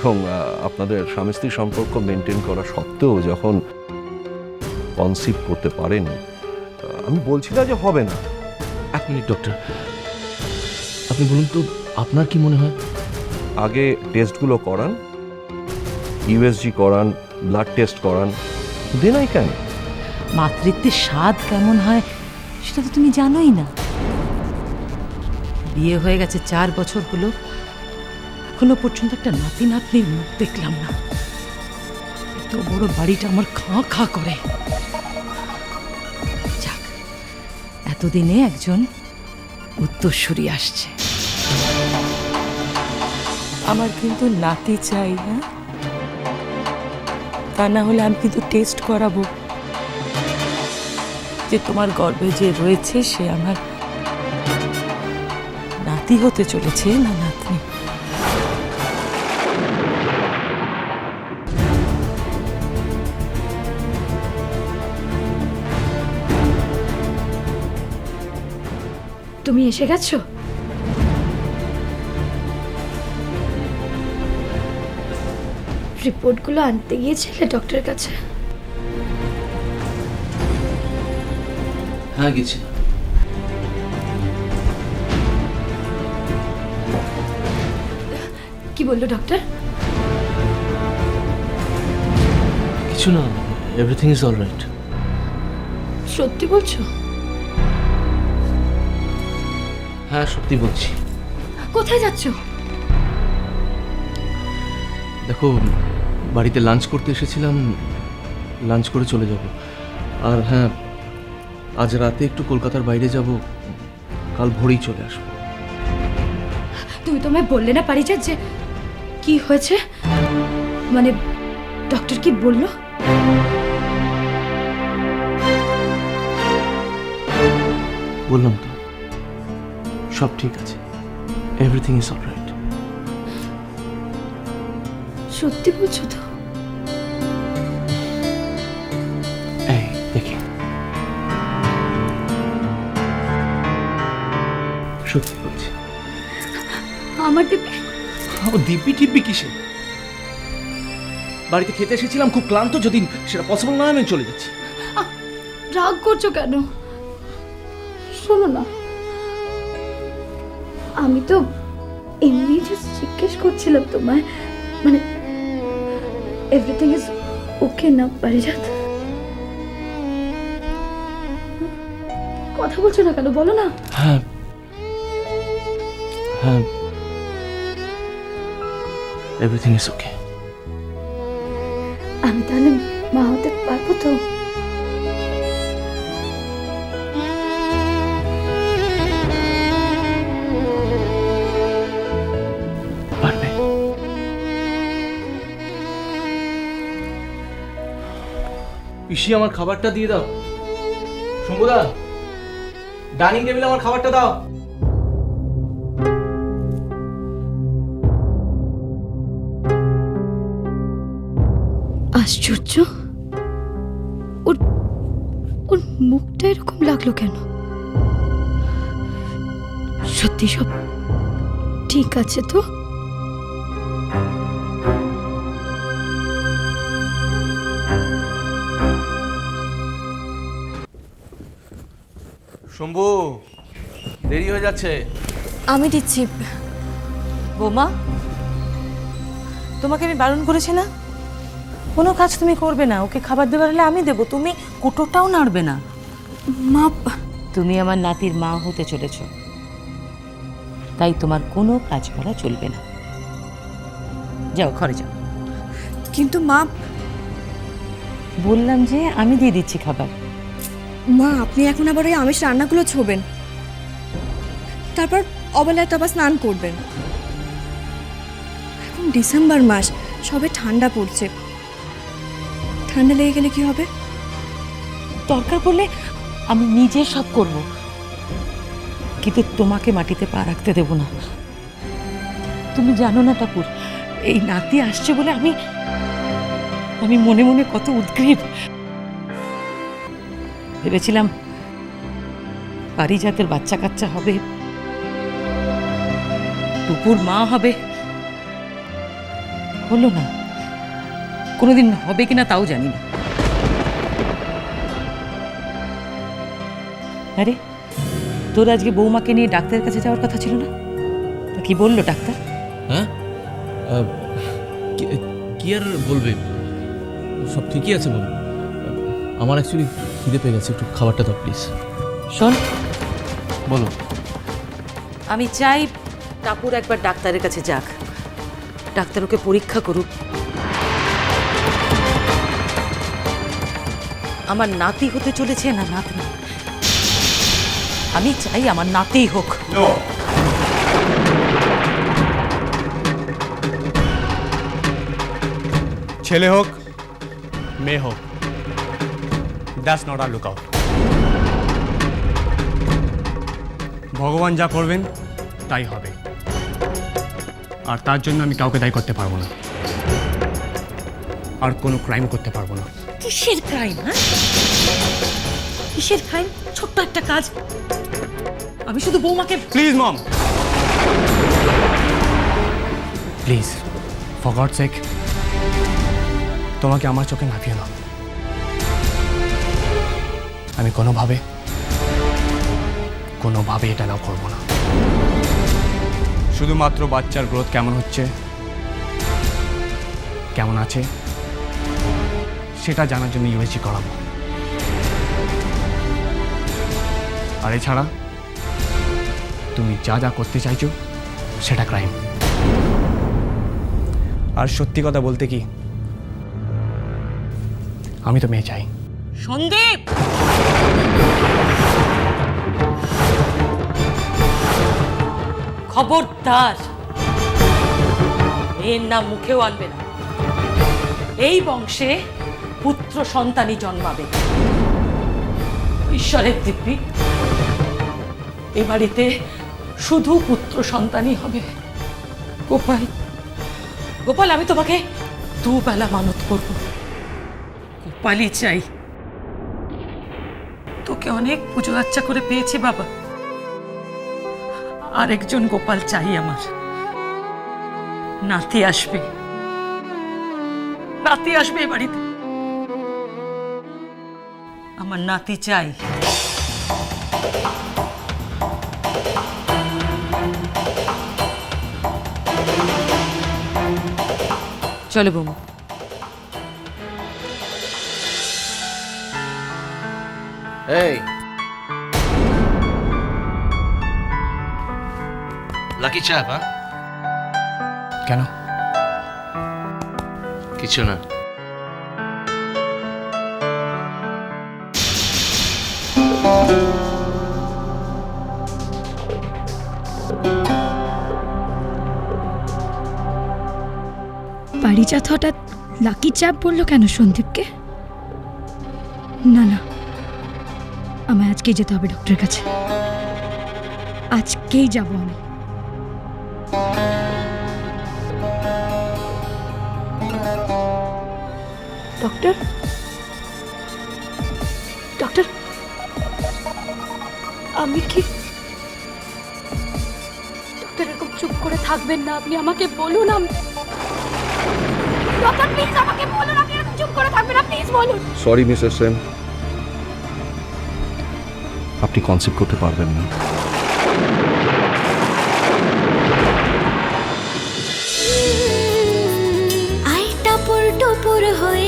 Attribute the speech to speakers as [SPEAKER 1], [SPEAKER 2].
[SPEAKER 1] এবং আপনাদের স্বামী স্ত্রী সম্পর্ক মেনটেন করা সত্ত্বেও যখন কনসিভ করতে পারেন, আমি বলছি না যে হবে না।
[SPEAKER 2] এক মিনিট ডক্টর, আপনি বলুন তো আপনার কি মনে হয়?
[SPEAKER 1] আগে টেস্টগুলো করান, ইউএসজি করান, ব্লাড টেস্ট করান, দেন আই ক্যান।
[SPEAKER 3] মাতৃত্বের স্বাদ কেমন হয় সেটা তো তুমি জানোই না। বিয়ে হয়ে গেছে 4 বছর হলো, এখনো পর্যন্ত একটা নাতি নাতনির মুখ দেখলাম না। এত বড় বাড়িটা আমার খাঁ খাঁ করে। যাক, এতদিনে একজন উত্তরসূরি আসছে। আমার কিন্তু নাতি চাই, হ্যাঁ? তা না হলে আমি কিন্তু টেস্ট করাবো যে তোমার গর্ভে যে রয়েছে সে আমার নাতি হতে চলেছে না নাতনি।
[SPEAKER 4] তুমি এসে গেছো? রিপোর্টগুলো আনতে গিয়েছিলে ডক্টরের কাছে?
[SPEAKER 2] হ্যাঁ, গেছিলাম।
[SPEAKER 4] কি বললো ডক্টর?
[SPEAKER 2] কিছু না, এভরিথিং ইজ অল রাইট।
[SPEAKER 4] সত্যি বলছো?
[SPEAKER 2] হ্যাঁ, সত্যি বলছি।
[SPEAKER 4] কোথায় যাচ্ছো?
[SPEAKER 2] দেখো, বাড়িতে লাঞ্চ করতে এসেছিলাম, লাঞ্চ করে চলে যাব। আর হ্যাঁ, আজ রাতে একটু কলকাতার বাইরে যাব, কাল ভোরেই চলে আসবো।
[SPEAKER 4] তুমি তো আমায় বললে না পারিজাত যে কি হয়েছে, মানে ডক্টর কি বললো?
[SPEAKER 2] বললাম তো, সব ঠিক আছে, এভরিথিং ইজ অল রাইট।
[SPEAKER 4] সত্যি বলছো তো?
[SPEAKER 2] এই দেখি, সত্যি বলছি।
[SPEAKER 4] আমার দিব্যি?
[SPEAKER 2] দিব্যি টিব্বি কিসে? বাড়িতে খেতে এসেছিলাম, খুব ক্লান্ত, যদি সেটা পসিবল নয় আমি চলে যাচ্ছি।
[SPEAKER 4] রাগ করছো কেন? শোনো না, আমি তো এমনি জাস্ট জিজ্ঞেস করছিলাম তোমায়, মানে এভরিথিং ইজ ওকে না পারিজাত? কথা বলছো না কেন, বলো না।
[SPEAKER 2] হ্যাঁ হ্যাঁ, এভরিথিং ইজ ওকে।
[SPEAKER 4] আমি তাহলে মা হতে পারবো তো?
[SPEAKER 2] পারবে। পিসি, আমার খাবারটা দিয়ে দাও। শম্ভুদা, ডাইনিং টেবিলে আমার খাবারটা দাও।
[SPEAKER 4] আশ্চর্য, ওর ওর মুখটা এরকম লাগলো কেন? সত্যি সব ঠিক আছে তো?
[SPEAKER 2] শম্ভু, দেরি হয়ে যাচ্ছে।
[SPEAKER 3] আমি দিচ্ছি। বৌমা, তোমাকে আমি বারণ করেছি না, কোনো কাজ তুমি করবে না। ওকে খাবার দেবার হলে আমি দেবো, তুমি কুটোটাও নাড়বে না।
[SPEAKER 4] মা,
[SPEAKER 3] তুমি আমার নাতির মা হতে চলেছ, তাই তোমার কোনো কাজ করা চলবে না। যাও ঘরে যাও।
[SPEAKER 5] কিন্তু মা,
[SPEAKER 3] বললাম যে আমি দিয়ে দিচ্ছি খাবার।
[SPEAKER 5] মা আপনি এখন আবার ওই আমিষ রান্নাগুলো ছোবেন, তারপর অবেলায় তো আবার স্নান করবেন। এখন ডিসেম্বর মাস, সবে ঠান্ডা পড়ছে, ঠান্ডা লেগে গেলে কি হবে?
[SPEAKER 3] দরকার পড়লে আমি নিজে সব করব, কিন্তু তোমাকে মাটিতে পা রাখতে দেব না। তুমি জানো না ঠাকুর, এই নাতি আসছে বলে আমি আমি মনে মনে কত উদ্গ্রীব। ভেবেছিলাম পারিজাতের বাচ্চা কাচ্চা হবে, টুকুর মা হবে, হলো না, কোনোদিন হবে কিনা তাও জানি না। আরে তোর আজকে বৌমাকে নিয়ে ডাক্তারের কাছে যাওয়ার কথা ছিল না? তা কি বললো ডাক্তার?
[SPEAKER 2] হ্যাঁ, কি আর বলবে, সব ঠিকই আছে বলবে। আমার অ্যাকচুয়ালি খিদে পেয়ে গেছে, একটু খাবারটা দাও প্লিজ।
[SPEAKER 3] শোন,
[SPEAKER 2] বলো।
[SPEAKER 3] আমি চাই টাপুর একবার ডাক্তারের কাছে যাক, ডাক্তার ওকে পরীক্ষা করুক। আমার নাতি হতে চলেছে না নাতনি, আমি চাই আমার নাতিই হোক।
[SPEAKER 6] ছেলে হোক মেয়ে হোক, that's not our lookout. ভগবান যা করবেন তাই হবে, আর তার জন্য আমি কাউকে দায়ী করতে পারবো না, আর কোনো ক্রাইম করতে পারবো না।
[SPEAKER 3] কিসের ক্রাইম? হ্যাঁ, কিসের ক্রাইম? ছোট্ট একটা কাজ, আমি শুধু বৌমাকে।
[SPEAKER 6] Please mom, please, for God sake, তোমাকে আমার চোখে নাপিয়ে নাও। আমি কোনোভাবে এটা নাও করবো না। শুধুমাত্র বাচ্চার গ্রোথ কেমন হচ্ছে, কেমন আছে, সেটা জানার জন্য ইউএসজি করাবো। আর এছাড়া তুমি যা যা করতে চাইছো সেটা ক্রাইম। আর সত্যি কথা বলতে কি, আমি তো মেয়ে চাই।
[SPEAKER 3] সন্দীপ, খবরদার মেয়ের নাম মুখেও আনবে না। এই বংশে পুত্র সন্তানই জন্মাবে, ঈশ্বরের দিব্যি। এ বাড়িতে শুধু পুত্র সন্তানই হবে। গোপাল, গোপাল, আমি তোমাকে দুবেলা মানত করব, গোপালই চাই। তোকে অনেক পুজো আচ্ছা করে পেয়েছি বাবা, আরেকজন গোপাল চাই আমার। নাতি আসবে, নাতি আসবে এ বাড়িতে, আমার নাতি চাই। চলো বৌমা।
[SPEAKER 2] এই লাকি চাপ? হ্যাঁ,
[SPEAKER 6] কেন?
[SPEAKER 2] কিছু না।
[SPEAKER 4] পারিজাত হঠাৎ লাকি চাপ বললো কেন সন্দীপকে? না না, আমায় আজকেই যেতে হবে ডক্টরের কাছে, আজকেই যাব আমি। ডক্টর, ডক্টর, আমি কি? ডক্টর এরকম চুপ করে থাকবেন না, আপনি আমাকে বলুন। ডক্টর প্লিজ আমাকে বলুন, আপনি এরকম চুপ করে থাকবেন না, প্লিজ বলুন।
[SPEAKER 1] সরি মিসেস সেন, আপনি কনসেপ্ট করতে পারবেন না।
[SPEAKER 7] আই টাপুর টুপুর হয়ে